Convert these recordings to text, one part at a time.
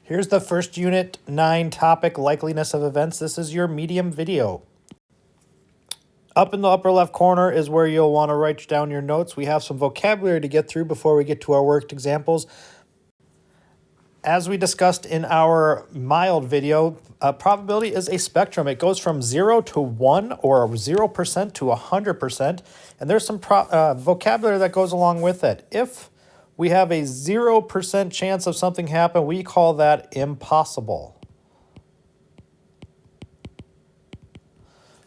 Here's the first unit 9 topic, likeliness of events. This is your medium video. Up in the upper left corner is where you'll want to write down your notes. We have some vocabulary to get through before we get to our worked examples. As we discussed in our mild video, probability is a spectrum. It goes from 0 to 1 or 0% to 100%. And there's some vocabulary that goes along with it. If we have a 0% chance of something happening, we call that impossible.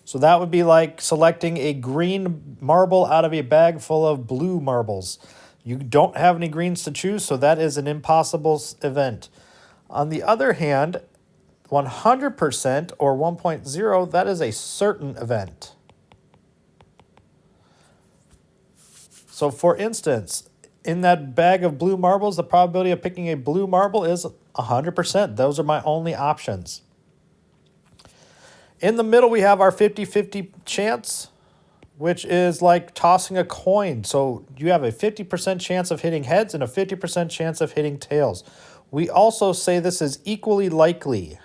So that would be like selecting a green marble out of a bag full of blue marbles. You don't have any greens to choose, so that is an impossible event. On the other hand, 100% or 1.0, that is a certain event. So for instance, in that bag of blue marbles, the probability of picking a blue marble is 100%. Those are my only options. In the middle, we have our 50-50 chance, which is like tossing a coin. So you have a 50% chance of hitting heads and a 50% chance of hitting tails. We also say this is equally likely.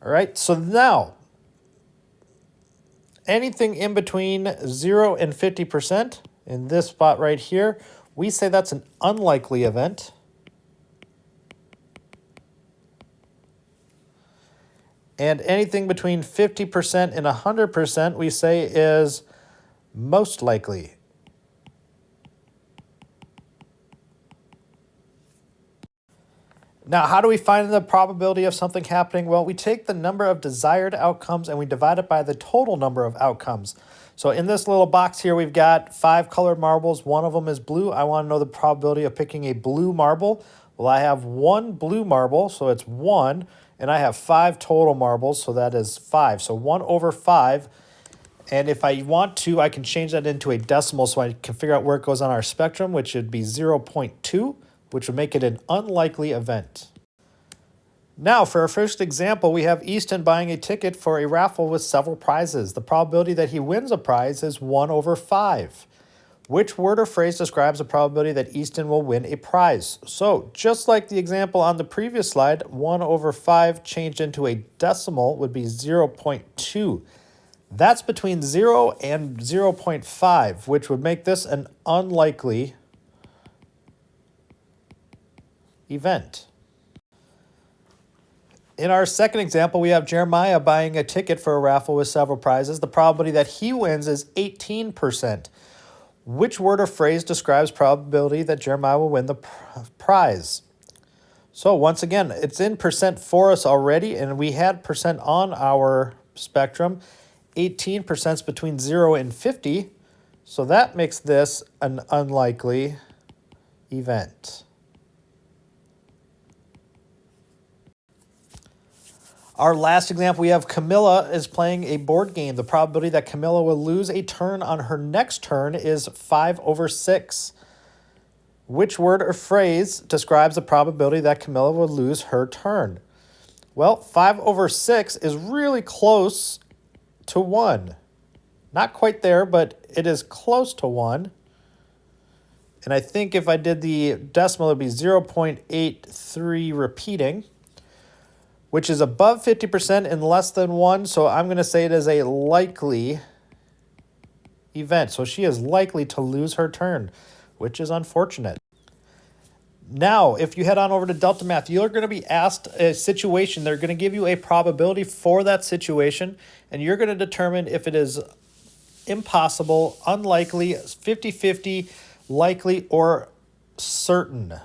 All right, so now, anything in between 0 and 50%, in this spot right here, we say that's an unlikely event. And anything between 50% and 100%, we say is most likely. Now, how do we find the probability of something happening? Well, we take the number of desired outcomes and we divide it by the total number of outcomes. So in this little box here, we've got 5 colored marbles. One of them is blue. I want to know the probability of picking a blue marble. Well, I have 1 blue marble, so it's 1. And I have 5 total marbles, so that is 5. So 1 over 5. And if I want to, I can change that into a decimal so I can figure out where it goes on our spectrum, which would be 0.2. which would make it an unlikely event. Now, for our first example, we have Easton buying a ticket for a raffle with several prizes. The probability that he wins a prize is 1 over 5. Which word or phrase describes the probability that Easton will win a prize? So, just like the example on the previous slide, 1 over 5 changed into a decimal would be 0.2. That's between 0 and 0.5, which would make this an unlikely event. In our second example, we have Jeremiah buying a ticket for a raffle with several prizes. The probability that he wins is 18%. Which word or phrase describes probability that Jeremiah will win the prize? So once again, it's in percent for us already, and we had percent on our spectrum. 18% is between 0 and 50, so that makes this an unlikely event. Our last example, we have Camilla is playing a board game. The probability that Camilla will lose a turn on her next turn is 5 over 6. Which word or phrase describes the probability that Camilla will lose her turn? Well, 5 over 6 is really close to 1. Not quite there, but it is close to 1. And I think if I did the decimal, it would be 0.83 repeating, which is above 50% and less than 1. So I'm going to say it is a likely event. So she is likely to lose her turn, which is unfortunate. Now, if you head on over to Delta Math, you're going to be asked a situation. They're going to give you a probability for that situation, and you're going to determine if it is impossible, unlikely, 50-50, likely, or certain.